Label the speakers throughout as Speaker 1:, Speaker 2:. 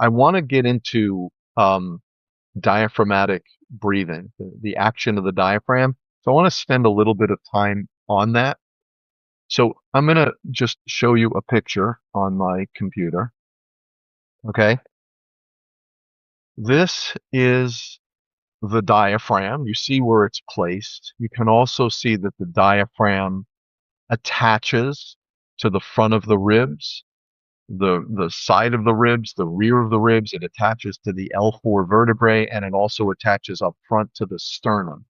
Speaker 1: I want to get into diaphragmatic breathing, the action of the diaphragm. So I want to spend a little bit of time on that. So I'm going to just show you a picture on my computer. Okay. This is the diaphragm. You see where it's placed. You can also see that the diaphragm attaches to the front of the ribs, the side of the ribs, the rear of the ribs. It attaches to the L4 vertebrae, and it also attaches up front to the sternum.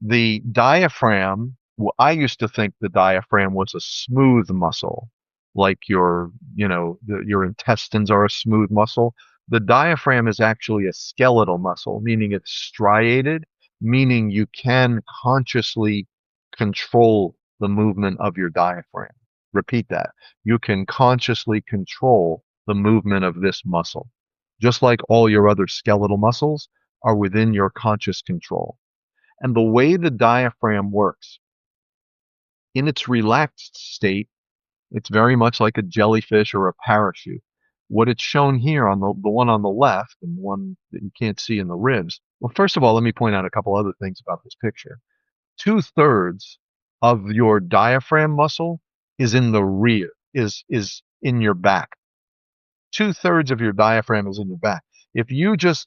Speaker 1: The diaphragm, well, I used to think the diaphragm was a smooth muscle, like your intestines are a smooth muscle. The diaphragm is actually a skeletal muscle, meaning it's striated, meaning you can consciously control the movement of your diaphragm. Repeat that. You can consciously control the movement of this muscle, just like all your other skeletal muscles are within your conscious control. And the way the diaphragm works, in its relaxed state, it's very much like a jellyfish or a parachute. What it's shown here on the one on the left and the one that you can't see in the ribs. Well, first of all, let me point out a couple other things about this picture. 2/3 of your diaphragm muscle is in the rear, is in your back. 2/3 of your diaphragm is in your back. If you just,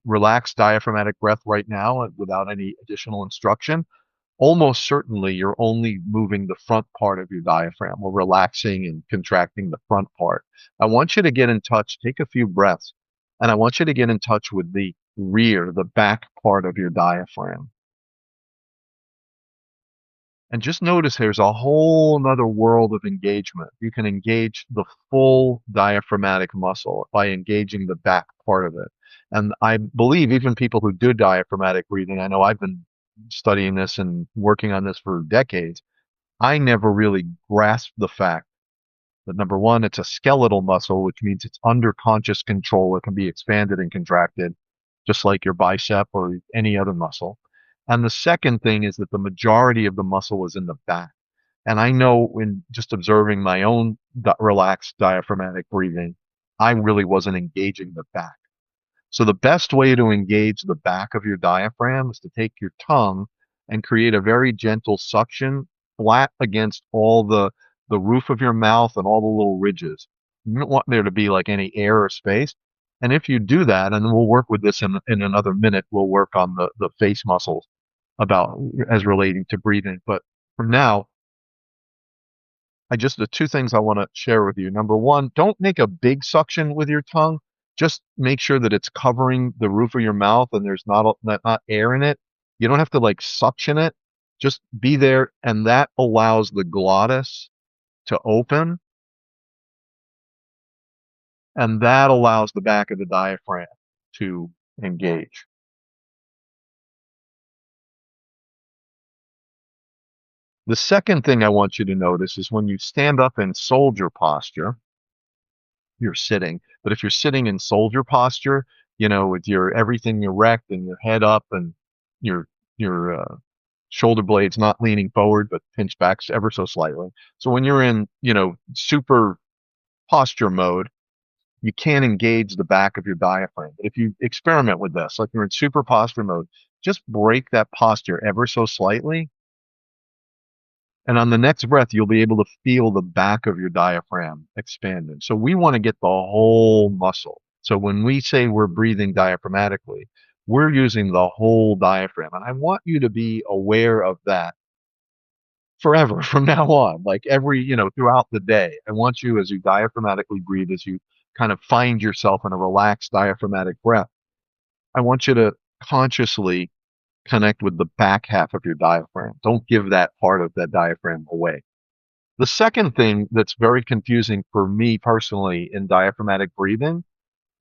Speaker 1: relax diaphragmatic breath right now without any additional instruction, almost certainly you're only moving the front part of your diaphragm or relaxing and contracting the front part. I want you to get in touch, take a few breaths, and I want you to get in touch with the rear, the back part of your diaphragm. And just notice there's a whole nother world of engagement. You can engage the full diaphragmatic muscle by engaging the back part of it. And I believe even people who do diaphragmatic breathing, I know I've been studying this and working on this for decades. I never really grasped the fact that number one, it's a skeletal muscle, which means it's under conscious control. It can be expanded and contracted, just like your bicep or any other muscle. And the second thing is that the majority of the muscle is in the back. And I know in just observing my own relaxed diaphragmatic breathing, I really wasn't engaging the back. So the best way to engage the back of your diaphragm is to take your tongue and create a very gentle suction flat against all the roof of your mouth and all the little ridges. You don't want there to be like any air or space. And if you do that, and we'll work with this in another minute, we'll work on the face muscles about as relating to breathing. But for now, the two things I want to share with you. Number one, don't make a big suction with your tongue. Just make sure that it's covering the roof of your mouth and there's not air in it. You don't have to like suction it. Just be there, and that allows the glottis to open, and that allows the back of the diaphragm to engage. The second thing I want you to notice is when you stand up in soldier posture, you're sitting. But if you're sitting in soldier posture, with your everything erect and your head up and your shoulder blades not leaning forward but pinched back ever so slightly. So when you're in, super posture mode, you can't engage the back of your diaphragm. But if you experiment with this, like you're in super posture mode, just break that posture ever so slightly. And on the next breath, you'll be able to feel the back of your diaphragm expanding. So we want to get the whole muscle. So when we say we're breathing diaphragmatically, we're using the whole diaphragm. And I want you to be aware of that forever from now on, like throughout the day. I want you, as you diaphragmatically breathe, as you kind of find yourself in a relaxed diaphragmatic breath, I want you to consciously connect with the back half of your diaphragm. Don't give that part of that diaphragm away. The second thing that's very confusing for me personally in diaphragmatic breathing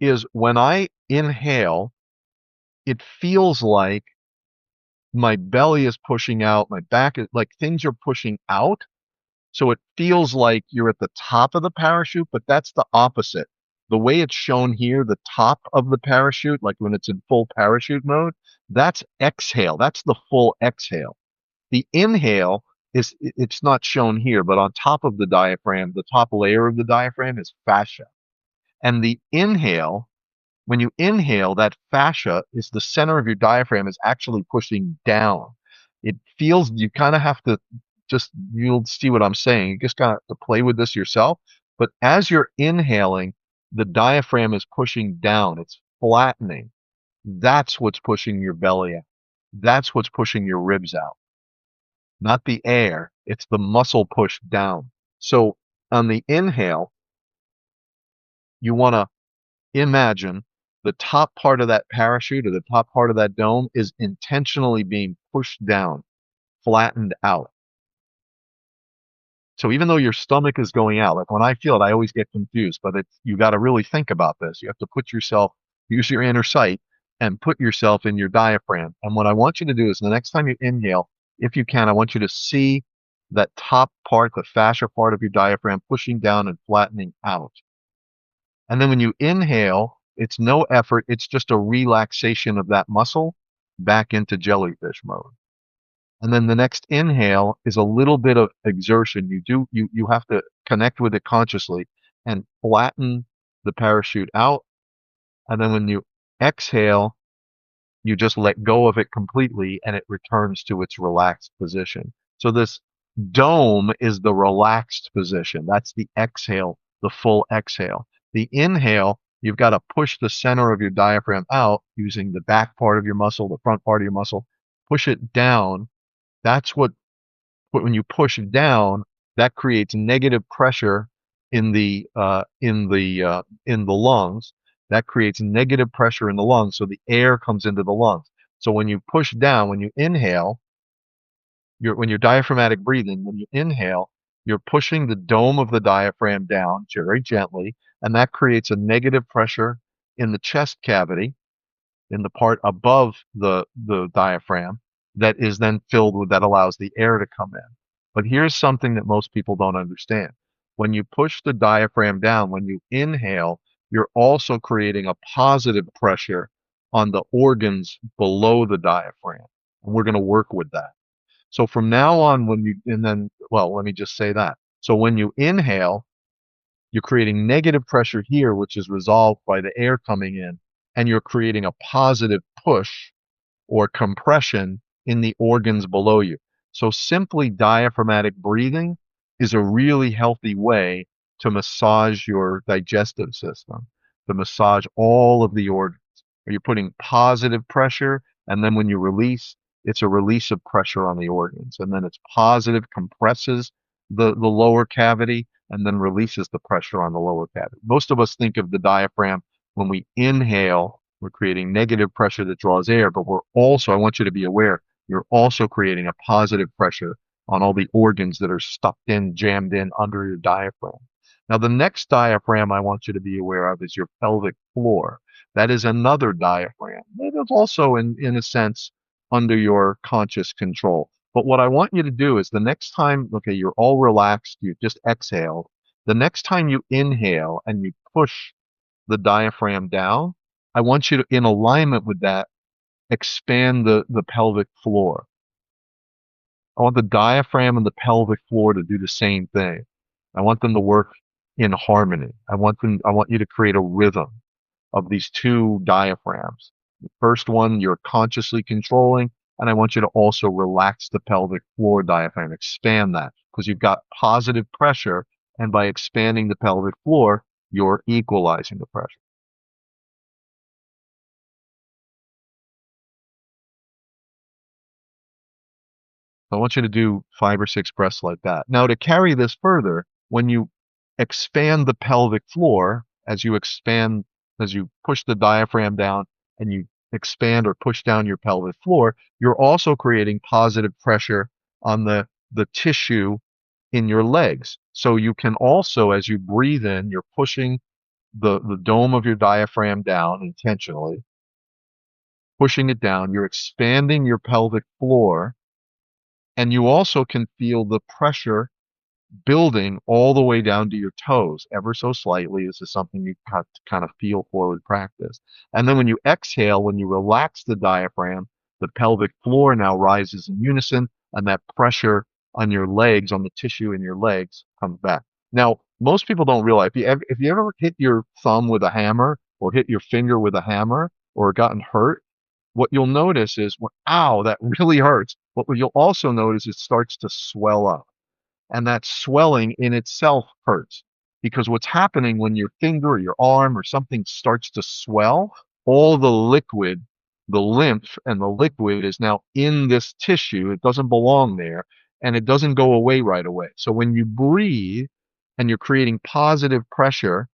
Speaker 1: is when I inhale, it feels like my belly is pushing out, my back is like things are pushing out. So it feels like you're at the top of the parachute, but that's the opposite. The way it's shown here, the top of the parachute, like when it's in full parachute mode, that's exhale. That's the full exhale. The inhale it's not shown here, but on top of the diaphragm, the top layer of the diaphragm is fascia. And the inhale, when you inhale, that fascia is the center of your diaphragm is actually pushing down. It feels, you kind of have to just, you'll see what I'm saying. You just got to play with this yourself. But as you're inhaling, the diaphragm is pushing down. It's flattening. That's what's pushing your belly out. That's what's pushing your ribs out. Not the air. It's the muscle push down. So on the inhale, you want to imagine the top part of that parachute or the top part of that dome is intentionally being pushed down, flattened out. So even though your stomach is going out, like when I feel it, I always get confused, but you got to really think about this. You have to put yourself, use your inner sight and put yourself in your diaphragm. And what I want you to do is the next time you inhale, if you can, I want you to see that top part, the fascia part of your diaphragm pushing down and flattening out. And then when you inhale, it's no effort. It's just a relaxation of that muscle back into jellyfish mode. And then the next inhale is a little bit of exertion. You have to connect with it consciously and flatten the parachute out. And then when you exhale, you just let go of it completely and it returns to its relaxed position. So this dome is the relaxed position. That's the exhale, the full exhale. The inhale, you've got to push the center of your diaphragm out using the back part of your muscle, the front part of your muscle, push it down. That's what, when you push it down, that creates negative pressure in the lungs. That creates negative pressure in the lungs, so the air comes into the lungs. So when you push down, when you inhale, when you're diaphragmatic breathing, when you inhale, you're pushing the dome of the diaphragm down very gently, and that creates a negative pressure in the chest cavity, in the part above the diaphragm, that is then filled with, that allows the air to come in. But here's something that most people don't understand. When you push the diaphragm down, when you inhale, you're also creating a positive pressure on the organs below the diaphragm. And we're going to work with that. So from now on, let me just say that. So when you inhale, you're creating negative pressure here, which is resolved by the air coming in, and you're creating a positive push or compression in the organs below you. So simply diaphragmatic breathing is a really healthy way to massage your digestive system, to massage all of the organs. You're putting positive pressure, and then when you release, it's a release of pressure on the organs. And then it's positive, compresses the lower cavity, and then releases the pressure on the lower cavity. Most of us think of the diaphragm when we inhale, we're creating negative pressure that draws air, but we're also, I want you to be aware, you're also creating a positive pressure on all the organs that are stuffed in, jammed in under your diaphragm. Now, the next diaphragm I want you to be aware of is your pelvic floor. That is another diaphragm. It is also, in a sense, under your conscious control. But what I want you to do is the next time, okay, you're all relaxed, you just exhale. The next time you inhale and you push the diaphragm down, I want you to, in alignment with that, expand the pelvic floor. I want the diaphragm and the pelvic floor to do the same thing. I want them to work in harmony. I want you to create a rhythm of these two diaphragms. The first one you're consciously controlling, and I want you to also relax the pelvic floor diaphragm, expand that, because you've got positive pressure, and by expanding the pelvic floor, you're equalizing the pressure. I want you to do 5 or 6 breaths like that. Now, to carry this further, when you expand the pelvic floor, as you push the diaphragm down and you expand or push down your pelvic floor, you're also creating positive pressure on the tissue in your legs. So you can also, as you breathe in, you're pushing the dome of your diaphragm down intentionally, pushing it down. You're expanding your pelvic floor, and you also can feel the pressure building all the way down to your toes, ever so slightly. This is something you have to kind of feel for with practice. And then when you exhale, when you relax the diaphragm, the pelvic floor now rises in unison, and that pressure on your legs, on the tissue in your legs, comes back. Now, most people don't realize if you ever hit your thumb with a hammer or hit your finger with a hammer or gotten hurt, what you'll notice is, ow, that really hurts. What you'll also notice is it starts to swell up. And that swelling in itself hurts because what's happening when your finger or your arm or something starts to swell, all the liquid, the lymph and the liquid is now in this tissue. It doesn't belong there and it doesn't go away right away. So when you breathe and you're creating positive pressure,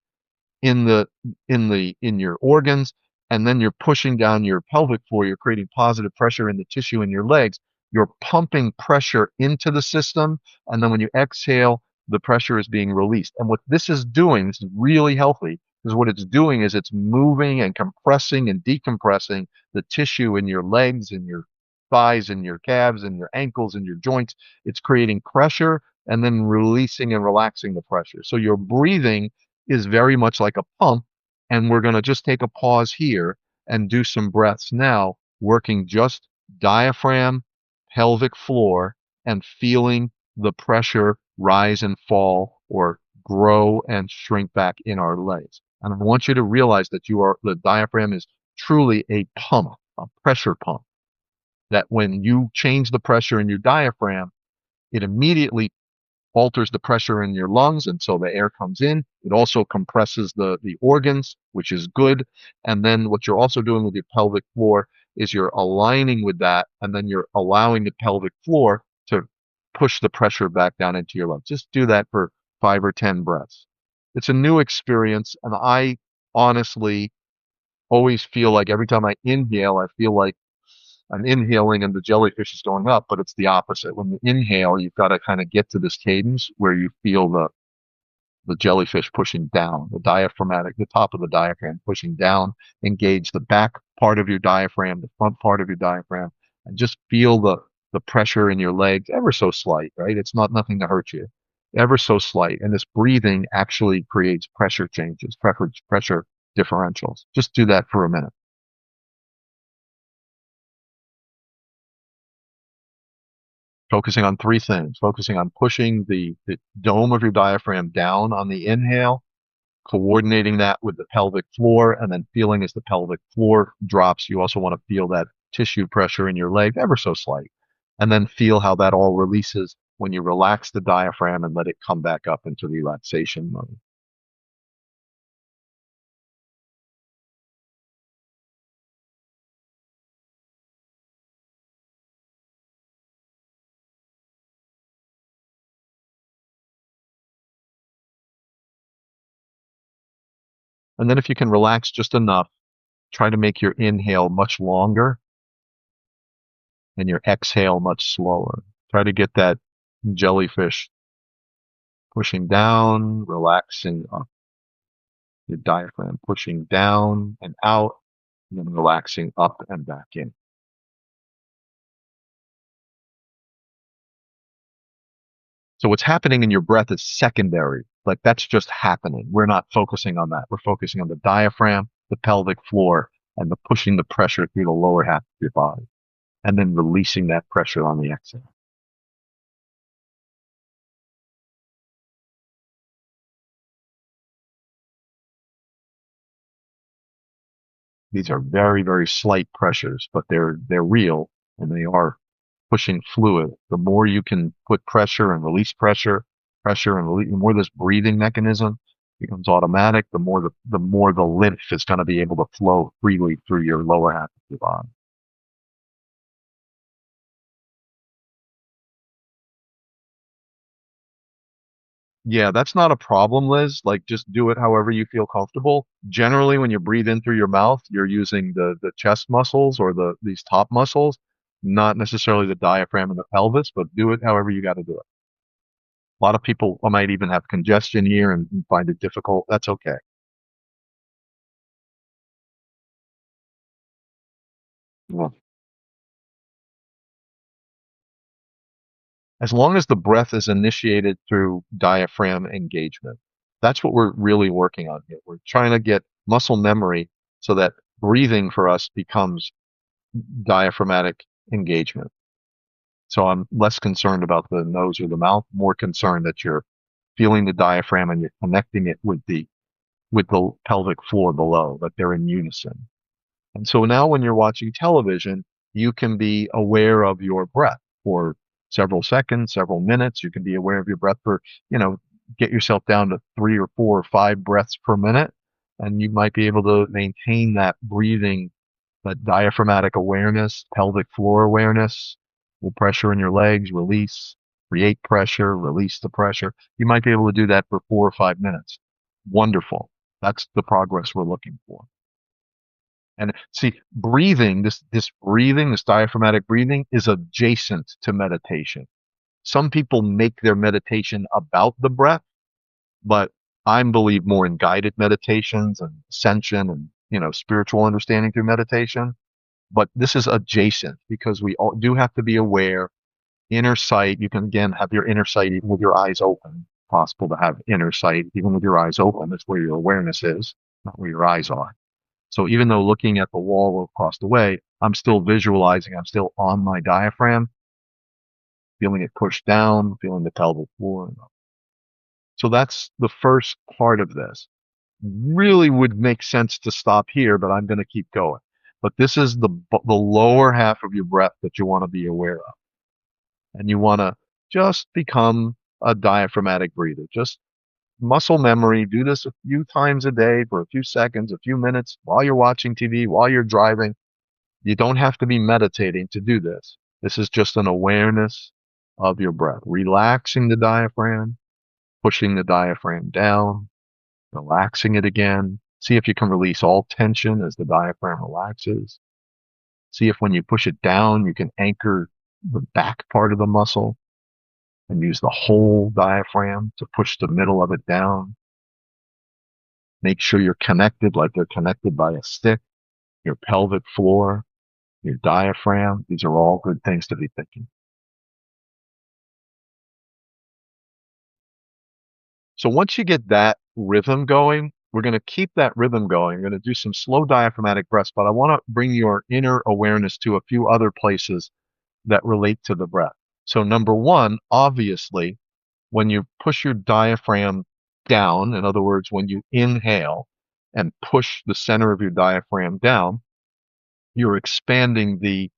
Speaker 1: in the in your organs, and then you're pushing down your pelvic floor, you're creating positive pressure in the tissue in your legs, you're pumping pressure into the system, and then when you exhale, the pressure is being released. And what this is doing, this is really healthy, is what it's doing is it's moving and compressing and decompressing the tissue in your legs and your thighs and your calves and your ankles and your joints. It's creating pressure and then releasing and relaxing the pressure. So your breathing is very much like a pump. And we're going to just take a pause here and do some breaths now, working just diaphragm, pelvic floor, and feeling the pressure rise and fall or grow and shrink back in our legs. And I want you to realize that the diaphragm is truly a pump, a pressure pump, that when you change the pressure in your diaphragm, it immediately alters the pressure in your lungs, and so the air comes in. It also compresses the organs, which is good. And then what you're also doing with your pelvic floor is you're aligning with that, and then you're allowing the pelvic floor to push the pressure back down into your lungs. Just do that for 5 or 10 breaths. It's a new experience, and I honestly always feel like every time I inhale, I feel like I'm inhaling and the jellyfish is going up, but it's the opposite. When you inhale, you've got to kind of get to this cadence where you feel the jellyfish pushing down, the diaphragmatic, the top of the diaphragm pushing down, engage the back part of your diaphragm, the front part of your diaphragm, and just feel the pressure in your legs, ever so slight, right? It's not nothing to hurt you, ever so slight. And this breathing actually creates pressure changes, pressure differentials. Just do that for a minute. Focusing on three things, focusing on pushing the dome of your diaphragm down on the inhale, coordinating that with the pelvic floor, and then feeling as the pelvic floor drops. You also want to feel that tissue pressure in your leg, ever so slight, and then feel how that all releases when you relax the diaphragm and let it come back up into relaxation mode. And then if you can relax just enough, try to make your inhale much longer and your exhale much slower. Try to get that jellyfish pushing down, relaxing up, your diaphragm pushing down and out, and then relaxing up and back in. So what's happening in your breath is secondary. Like that's just happening. We're not focusing on that. We're focusing on the diaphragm, the pelvic floor, and the pushing the pressure through the lower half of your body, and then releasing that pressure on the exhale. These are very, very slight pressures, but they're real and they are pushing fluid. The more you can put pressure and release pressure, pressure and release, the more this breathing mechanism becomes automatic, the more the lymph is going to be able to flow freely through your lower half of your body. Yeah, that's not a problem, Liz. Like just do it however you feel comfortable. Generally, when you breathe in through your mouth, you're using the chest muscles or these top muscles, not necessarily the diaphragm and the pelvis, but do it however you got to do it. A lot of people might even have congestion here and find it difficult. That's okay. Well, as long as the breath is initiated through diaphragm engagement, that's what we're really working on here. We're trying to get muscle memory so that breathing for us becomes diaphragmatic engagement. So I'm less concerned about the nose or the mouth, more concerned that you're feeling the diaphragm and you're connecting it with the pelvic floor below, that they're in unison. And so now when you're watching television, you can be aware of your breath for several seconds, several minutes. You can be aware of your breath for, you know, get yourself down to 3 or 4 or 5 breaths per minute. And you might be able to maintain that breathing, that diaphragmatic awareness, pelvic floor awareness, full pressure in your legs, release, create pressure, release the pressure. You might be able to do that for 4 or 5 minutes. Wonderful. That's the progress we're looking for. And see, breathing, this breathing, this diaphragmatic breathing is adjacent to meditation. Some people make their meditation about the breath, but I believe more in guided meditations and ascension and, you know, spiritual understanding through meditation. But this is adjacent because we all do have to be aware. Inner sight, you can again have your inner sight even with your eyes open. Possible to have inner sight even with your eyes open. That's where your awareness is, not where your eyes are. So even though looking at the wall across the way, I'm still visualizing, I'm still on my diaphragm, feeling it push down, feeling the pelvic floor. So that's the first part of this. Really would make sense to stop here, but I'm going to keep going. But this is the lower half of your breath that you want to be aware of. And you want to just become a diaphragmatic breather. Just muscle memory. Do this a few times a day for a few seconds, a few minutes while you're watching TV, while you're driving. You don't have to be meditating to do this. This is just an awareness of your breath. Relaxing the diaphragm, pushing the diaphragm down, relaxing it again. See if you can release all tension as the diaphragm relaxes. See if when you push it down, you can anchor the back part of the muscle and use the whole diaphragm to push the middle of it down. Make sure you're connected like they're connected by a stick, your pelvic floor, your diaphragm. These are all good things to be thinking. So once you get that rhythm going, we're going to keep that rhythm going. We're going to do some slow diaphragmatic breaths, but I want to bring your inner awareness to a few other places that relate to the breath. So number one, obviously, when you push your diaphragm down, in other words, when you inhale and push the center of your diaphragm down, you're expanding the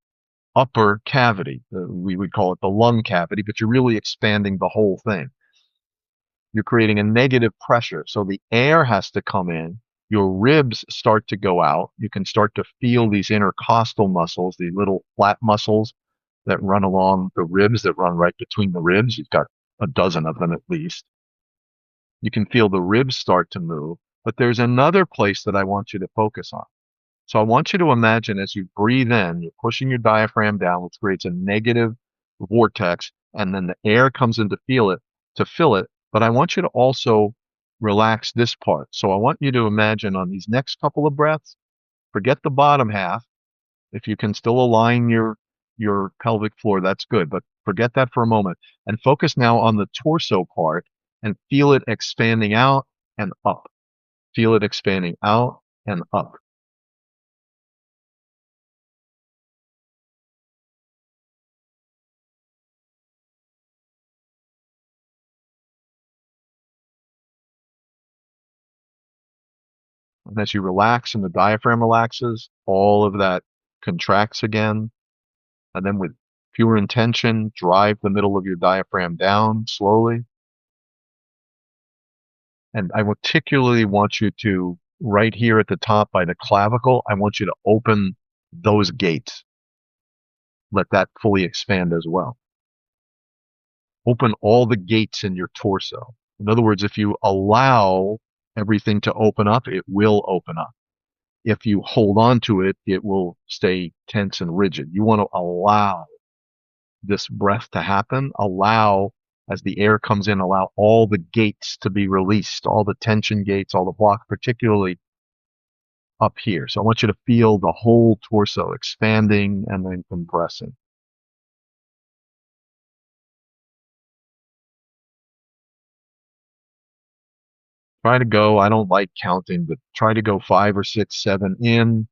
Speaker 1: upper cavity. We would call it the lung cavity, but you're really expanding the whole thing. You're creating a negative pressure. So the air has to come in. Your ribs start to go out. You can start to feel these intercostal muscles, the little flat muscles that run along the ribs, that run right between the ribs. You've got a dozen of them at least. You can feel the ribs start to move. But there's another place that I want you to focus on. So I want you to imagine as you breathe in, you're pushing your diaphragm down, which creates a negative vortex, and then the air comes in to fill it. But I want you to also relax this part. So I want you to imagine on these next couple of breaths, forget the bottom half. If you can still align your pelvic floor, that's good. But forget that for a moment and focus now on the torso part and feel it expanding out and up. Feel it expanding out and up. And as you relax and the diaphragm relaxes, all of that contracts again. And then with pure intention, drive the middle of your diaphragm down slowly. And I particularly want you to, right here at the top by the clavicle, I want you to open those gates. Let that fully expand as well. Open all the gates in your torso. In other words, if you allow everything to open up, it will open up. If you hold on to it, it will stay tense and rigid. You want to allow this breath to happen. Allow, as the air comes in, allow all the gates to be released, all the tension gates, all the block, particularly up here. So I want you to feel the whole torso expanding and then compressing. Try to go, I don't like counting, but try to go 5 or 6, 7 in,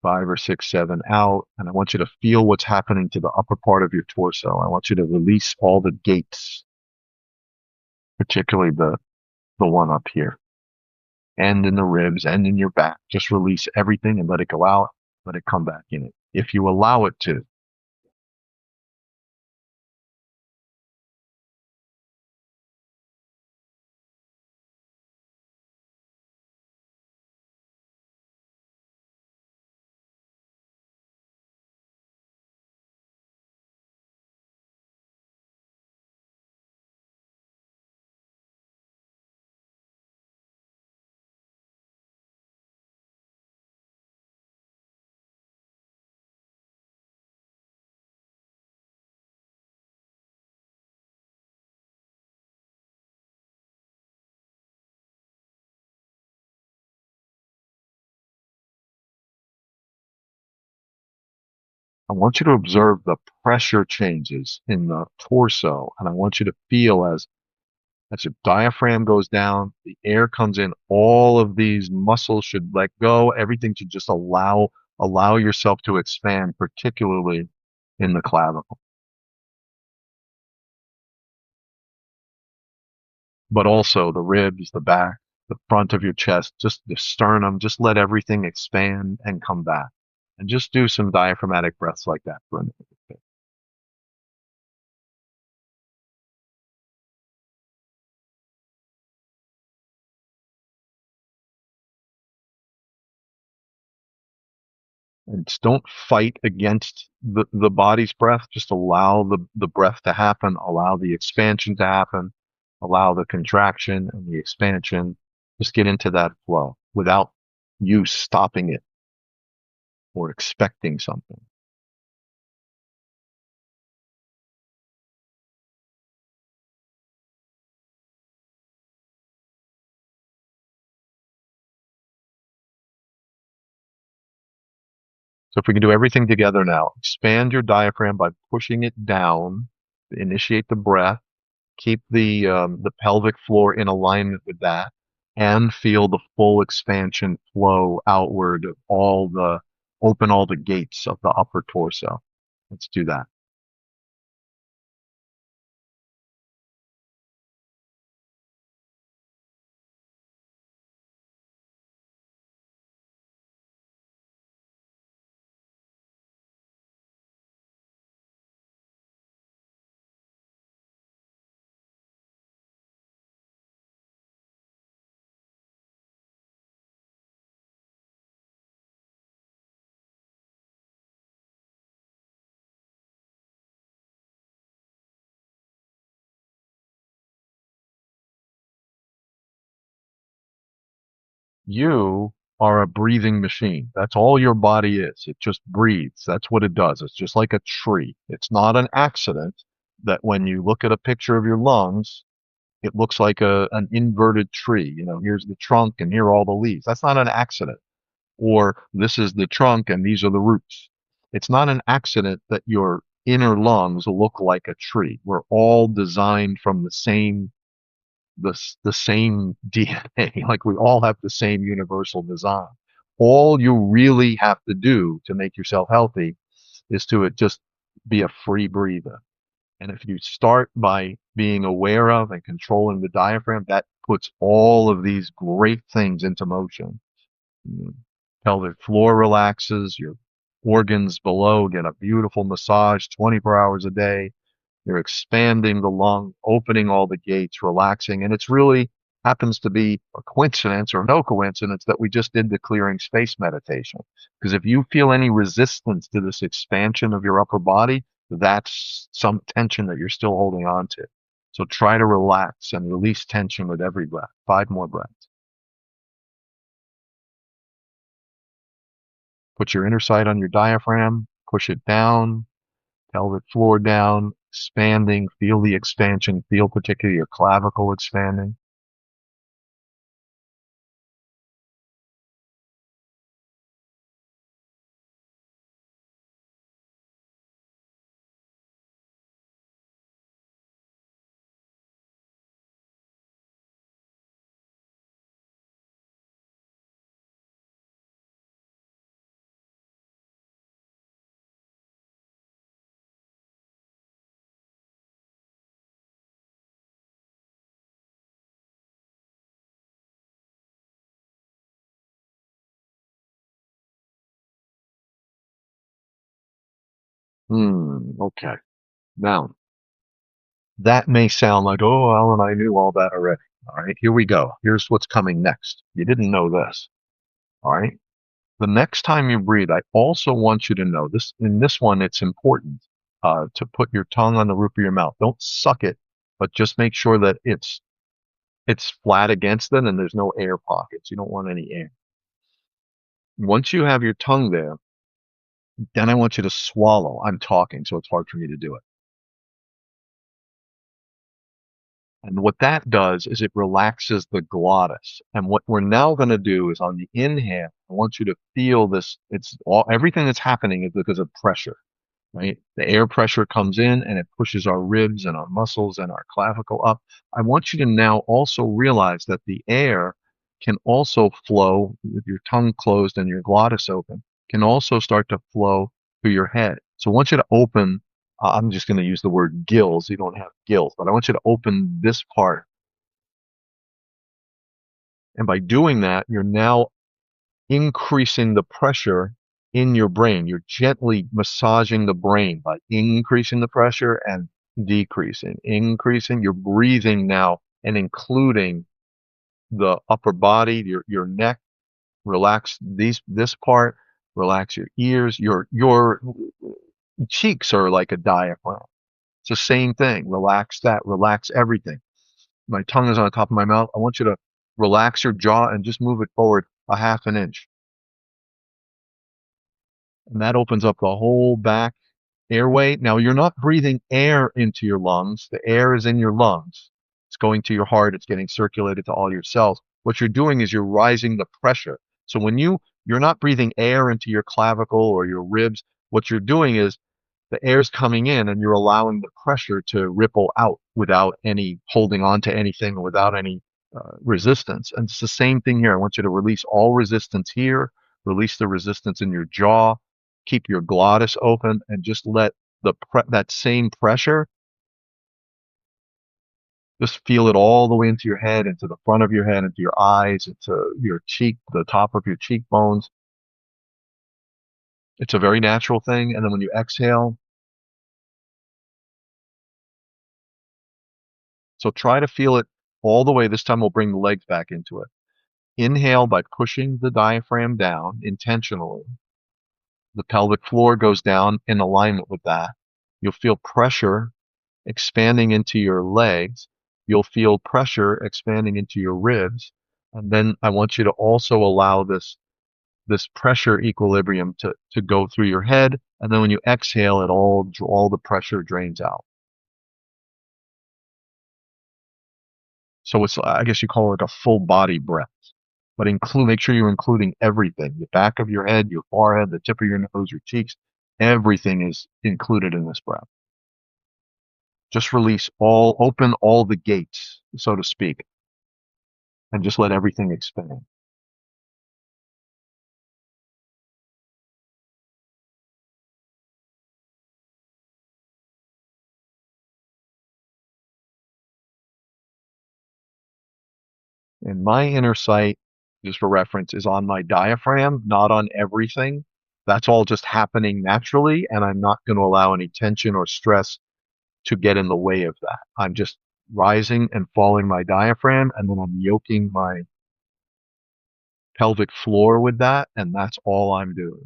Speaker 1: 5 or 6, 7 out. And I want you to feel what's happening to the upper part of your torso. I want you to release all the gates. particularly the one up here, and in the ribs and in your back. Just release everything and let it go out. Let it come back in it if you allow it to. I want you to observe the pressure changes in the torso, and I want you to feel as your diaphragm goes down, the air comes in, all of these muscles should let go. Everything should just allow yourself to expand, particularly in the clavicle. But also the ribs, the back, the front of your chest, just the sternum, just let everything expand and come back. And just do some diaphragmatic breaths like that for a minute. And just don't fight against the body's breath. Just allow the breath to happen, allow the expansion to happen, allow the contraction and the expansion. Just get into that flow without you stopping it or expecting something. So if we can do everything together now, expand your diaphragm by pushing it down, initiate the breath, keep the pelvic floor in alignment with that, and feel the full expansion flow outward of open all the gates of the upper torso. Let's do that. You are a breathing machine. That's all your body is. It just breathes. That's what it does. It's just like a tree. It's not an accident that when you look at a picture of your lungs, it looks like an inverted tree. You know, here's the trunk and here are all the leaves. That's not an accident. Or this is the trunk and these are the roots. It's not an accident that your inner lungs look like a tree. We're all designed from the same DNA. Like we all have the same universal design. All you really have to do to make yourself healthy is to just be a free breather. And if you start by being aware of and controlling the diaphragm, that puts all of these great things into motion. Your pelvic floor relaxes, your organs below get a beautiful massage 24 hours a day. You're expanding the lung, opening all the gates, relaxing. And it's really happens to be a coincidence or no coincidence that we just did the clearing space meditation. Because if you feel any resistance to this expansion of your upper body, that's some tension that you're still holding on to. So try to relax and release tension with every breath. 5 more breaths. Put your inner sight on your diaphragm, push it down, pelvic floor down, expanding. Feel the expansion. Feel particularly your clavicle expanding. Okay. Now, that may sound like, oh, Alan, I knew all that already. All right, here we go. Here's what's coming next. You didn't know this. All right. The next time you breathe, I also want you to know this. In this one, it's important to put your tongue on the roof of your mouth. Don't suck it, but just make sure that it's flat against it and there's no air pockets. You don't want any air. Once you have your tongue there, then I want you to swallow. I'm talking, so it's hard for me to do it. And what that does is it relaxes the glottis. And what we're now going to do is on the inhale, I want you to feel this. It's all, everything that's happening is because of pressure, right? The air pressure comes in and it pushes our ribs and our muscles and our clavicle up. I want you to now also realize that the air can also flow with your tongue closed and your glottis open, can also start to flow through your head. So I want you to open, I'm just going to use the word gills. You don't have gills, but I want you to open this part. And by doing that, you're now increasing the pressure in your brain. You're gently massaging the brain by increasing the pressure and decreasing, increasing. You're breathing now and including the upper body, your neck. Relax this part. Relax your ears. Your cheeks are like a diaphragm. It's the same thing. Relax that. Relax everything. My tongue is on the top of my mouth. I want you to relax your jaw and just move it forward a half an inch. And that opens up the whole back airway. Now, you're not breathing air into your lungs. The air is in your lungs. It's going to your heart. It's getting circulated to all your cells. What you're doing is you're rising the pressure. So when you're not breathing air into your clavicle or your ribs, what you're doing is the air's coming in and you're allowing the pressure to ripple out without any holding on to anything, without any resistance. And it's the same thing here. I want you to release all resistance here, release the resistance in your jaw, keep your glottis open, and just let that same pressure, just feel it all the way into your head, into the front of your head, into your eyes, into your cheek, the top of your cheekbones. It's a very natural thing. And then when you exhale, so try to feel it all the way. This time we'll bring the legs back into it. Inhale by pushing the diaphragm down intentionally. The pelvic floor goes down in alignment with that. You'll feel pressure expanding into your legs. You'll feel pressure expanding into your ribs. And then I want you to also allow this pressure equilibrium to go through your head. And then when you exhale, all the pressure drains out. So it's, I guess you call it a full body breath, but make sure you're including everything, the back of your head, your forehead, the tip of your nose, your cheeks. Everything is included in this breath. Just open all the gates, so to speak, and just let everything expand. And my inner sight, just for reference, is on my diaphragm, not on everything. That's all just happening naturally, and I'm not going to allow any tension or stress to get in the way of that. I'm just rising and falling my diaphragm, and then I'm yoking my pelvic floor with that, and that's all I'm doing.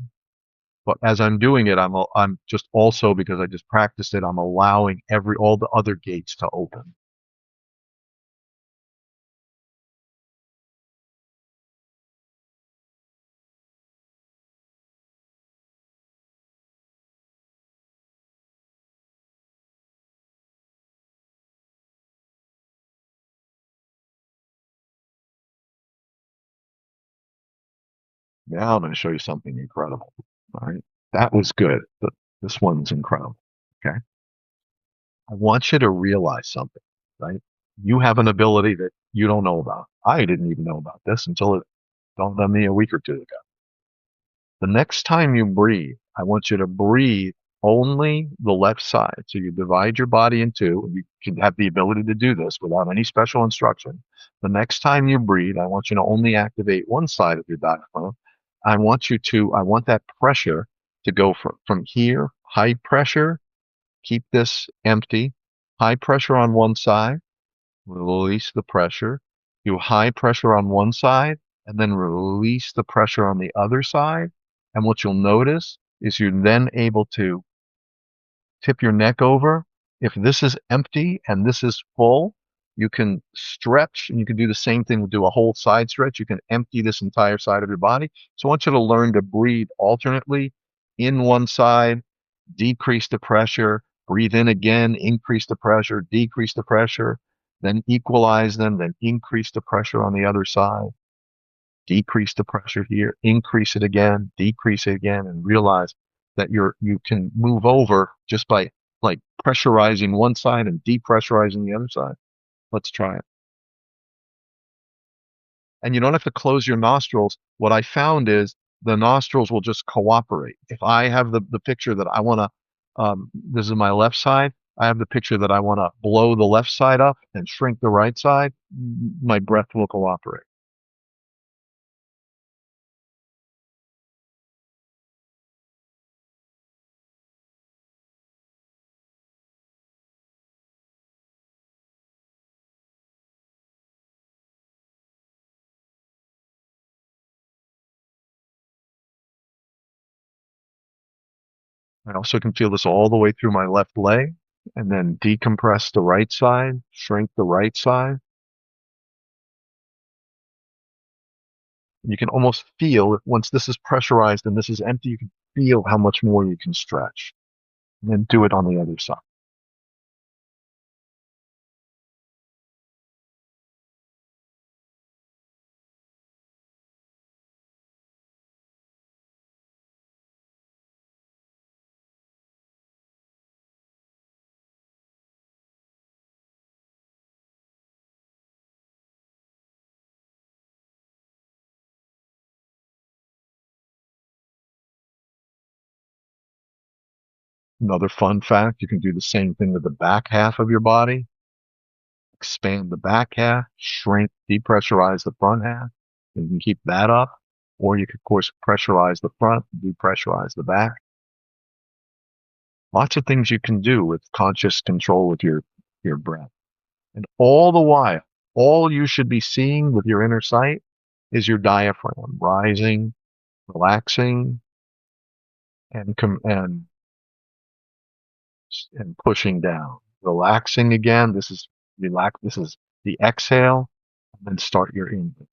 Speaker 1: But as I'm doing it, I'm just also, because I just practiced it, I'm allowing all the other gates to open. Now I'm going to show you something incredible. All right. That was good, but this one's incredible. Okay. I want you to realize something, right? You have an ability that you don't know about. I didn't even know about this until it dawned on me a week or two ago. The next time you breathe, I want you to breathe only the left side. So you divide your body in two. You can have the ability to do this without any special instruction. The next time you breathe, I want you to only activate one side of your diaphragm. I want that pressure to go from here high pressure, keep this empty. High pressure on one side, release the pressure. Do high pressure on one side, and then release the pressure on the other side. And what you'll notice is you're then able to tip your neck over. If this is empty and this is full, you can stretch and you can do the same thing, do a whole side stretch. You can empty this entire side of your body. So I want you to learn to breathe alternately in one side, decrease the pressure, breathe in again, increase the pressure, decrease the pressure, then equalize them, then increase the pressure on the other side, decrease the pressure here, increase it again, decrease it again, and realize that you can move over just by like pressurizing one side and depressurizing the other side. Let's try it. And you don't have to close your nostrils. What I found is the nostrils will just cooperate. If I have the picture that I want to, this is my left side. I have the picture that I want to blow the left side up and shrink the right side. My breath will cooperate. I also can feel this all the way through my left leg and then decompress the right side, shrink the right side. You can almost feel once this is pressurized and this is empty, you can feel how much more you can stretch. And then do it on the other side. Another fun fact, you can do the same thing with the back half of your body. Expand the back half, shrink, depressurize the front half. You can keep that up. Or you could, of course, pressurize the front, depressurize the back. Lots of things you can do with conscious control with your breath. And all the while, all you should be seeing with your inner sight is your diaphragm rising, relaxing, and pushing down. Relaxing again. This is relax. This is the exhale, and then start your inhale.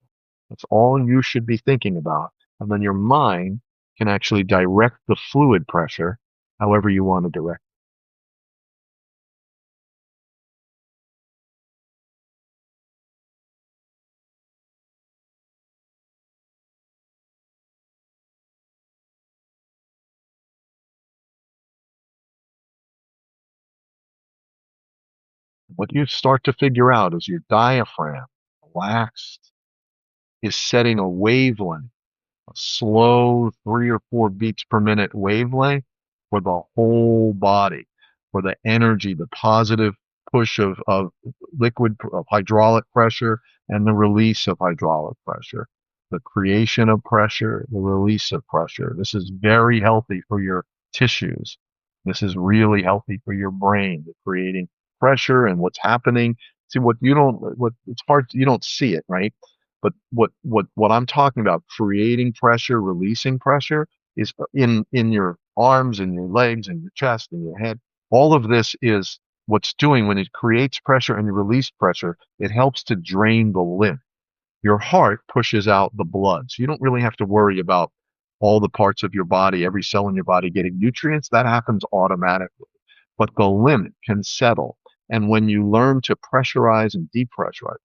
Speaker 1: That's all you should be thinking about. And then your mind can actually direct the fluid pressure however you want to direct. What you start to figure out is your diaphragm, relaxed, is setting a wavelength, a slow 3 or 4 beats per minute wavelength for the whole body, for the energy, the positive push of liquid, of hydraulic pressure and the release of hydraulic pressure, the creation of pressure, the release of pressure. This is very healthy for your tissues. This is really healthy for your brain, creating pressure and what's happening. See what you don't, what it's hard, you don't see it, right? But what I'm talking about, creating pressure, releasing pressure, is in your arms and your legs and your chest and your head. All of this is what's doing when it creates pressure and you release pressure. It helps to drain the lymph. Your heart pushes out the blood. So you don't really have to worry about all the parts of your body, every cell in your body getting nutrients. That happens automatically. But the lymph can settle. And when you learn to pressurize and depressurize,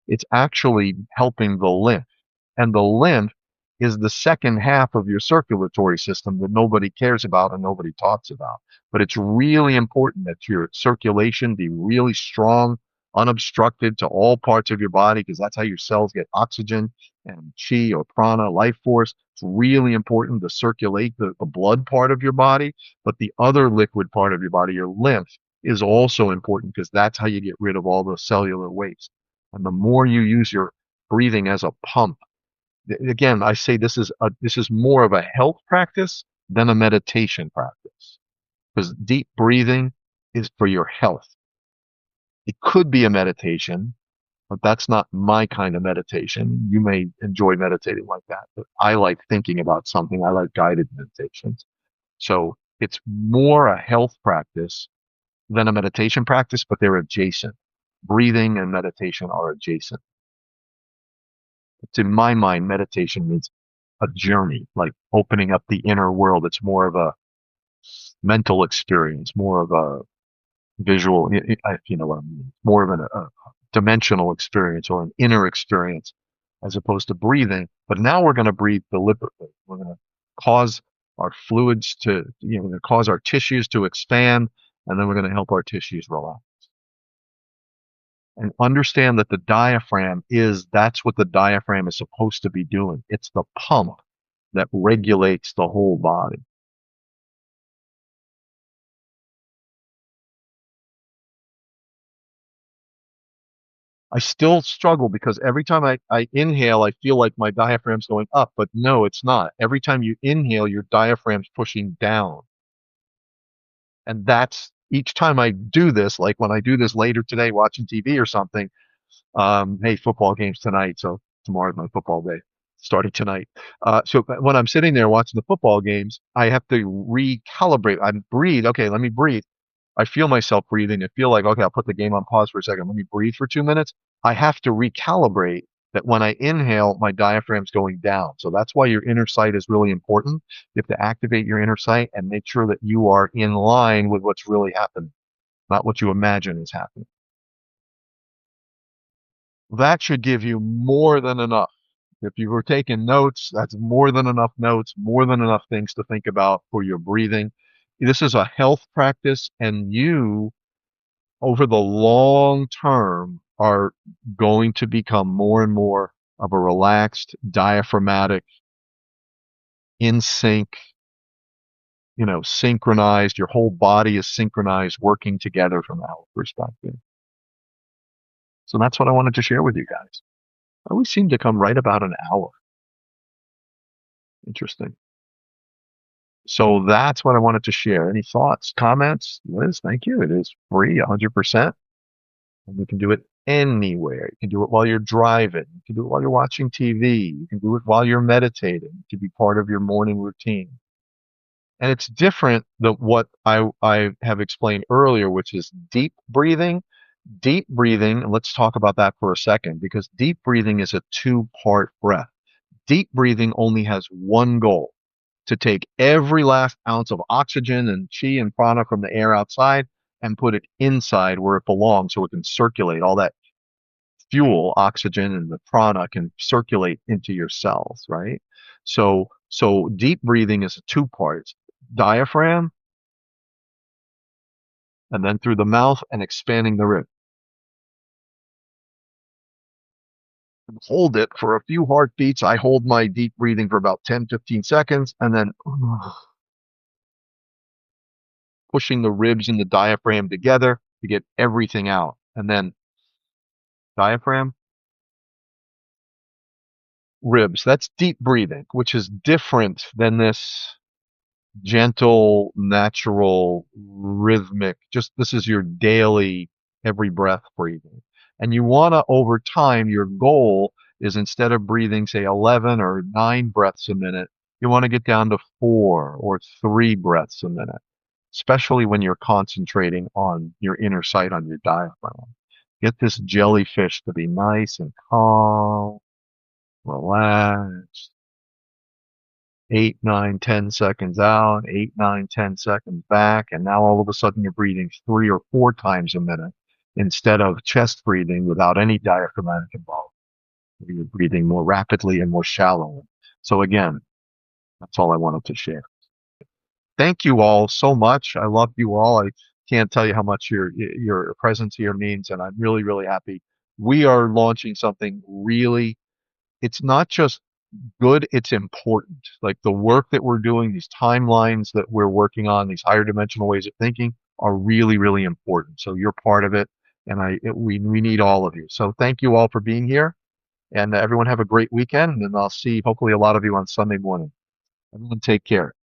Speaker 1: it's actually helping the lymph. And the lymph is the second half of your circulatory system that nobody cares about and nobody talks about. But it's really important that your circulation be really strong, unobstructed to all parts of your body, because that's how your cells get oxygen and chi or prana, life force. It's really important to circulate the blood part of your body, but the other liquid part of your body, your lymph, is also important because that's how you get rid of all the cellular waste. And the more you use your breathing as a pump, again, I say this is more of a health practice than a meditation practice. Because deep breathing is for your health. It could be a meditation, but that's not my kind of meditation. You may enjoy meditating like that, but I like thinking about something. I like guided meditations. So it's more a health practice than a meditation practice, but they're adjacent. Breathing and meditation are adjacent. To my mind, meditation means a journey, like opening up the inner world. It's more of a mental experience, more of a visual, if you know what I mean, more of a dimensional experience or an inner experience as opposed to breathing. But now we're going to breathe deliberately. We're going to cause our fluids to, we're going to cause our tissues to expand, and then we're going to help our tissues relax. And understand that the diaphragm that's what the diaphragm is supposed to be doing. It's the pump that regulates the whole body. I still struggle because every time I inhale, I feel like my diaphragm's going up, but no, it's not. Every time you inhale, your diaphragm's pushing down. And that's each time I do this, like when I do this later today watching TV or something, hey, football games tonight, so tomorrow's my football day, starting tonight. So when I'm sitting there watching the football games, I have to recalibrate. I breathe. Okay, let me breathe. I feel myself breathing. I feel like, okay, I'll put the game on pause for a second. Let me breathe for 2 minutes. I have to recalibrate that when I inhale, my diaphragm's going down. So that's why your inner sight is really important. You have to activate your inner sight and make sure that you are in line with what's really happening, not what you imagine is happening. That should give you more than enough. If you were taking notes, that's more than enough notes, more than enough things to think about for your breathing. This is a health practice, and you, over the long term, are going to become more and more of a relaxed, diaphragmatic, in sync, synchronized. Your whole body is synchronized, working together from a health perspective. So that's what I wanted to share with you guys. I always seem to come right about an hour. Interesting. So that's what I wanted to share. Any thoughts, comments? Liz, thank you. It is free, 100%. And you can do it anywhere. You can do it while you're driving. You can do it while you're watching TV. You can do it while you're meditating. It can be part of your morning routine. And it's different than what I have explained earlier, which is deep breathing. Deep breathing, and let's talk about that for a second, because deep breathing is a two-part breath. Deep breathing only has one goal: to take every last ounce of oxygen and chi and prana from the air outside and put it inside where it belongs so it can circulate. All that fuel, oxygen and the prana can circulate into your cells, right? So deep breathing is two parts: diaphragm, and then through the mouth and expanding the rib. Hold it for a few heartbeats. I hold my deep breathing for about 10, 15 seconds, and then pushing the ribs and the diaphragm together to get everything out. And then diaphragm, ribs. That's deep breathing, which is different than this gentle, natural, rhythmic. Just this is your daily, every breath breathing. And you want to, over time, your goal is, instead of breathing, say, 11 or 9 breaths a minute, you want to get down to 4 or 3 breaths a minute, especially when you're concentrating on your inner sight, on your diaphragm. Get this jellyfish to be nice and calm, relaxed. 8, 9, 10 seconds out, 8, 9, 10 seconds back, and now all of a sudden you're breathing 3 or 4 times a minute instead of chest breathing without any diaphragmatic involvement. You're breathing more rapidly and more shallowly. So again, that's all I wanted to share. Thank you all so much. I love you all. I can't tell you how much your presence here means, and I'm really, really happy. We are launching something really, it's not just good, it's important. Like the work that we're doing, these timelines that we're working on, these higher dimensional ways of thinking are really, really important. So you're part of it, and we need all of you. So thank you all for being here, and everyone have a great weekend, and I'll see hopefully a lot of you on Sunday morning. Everyone take care.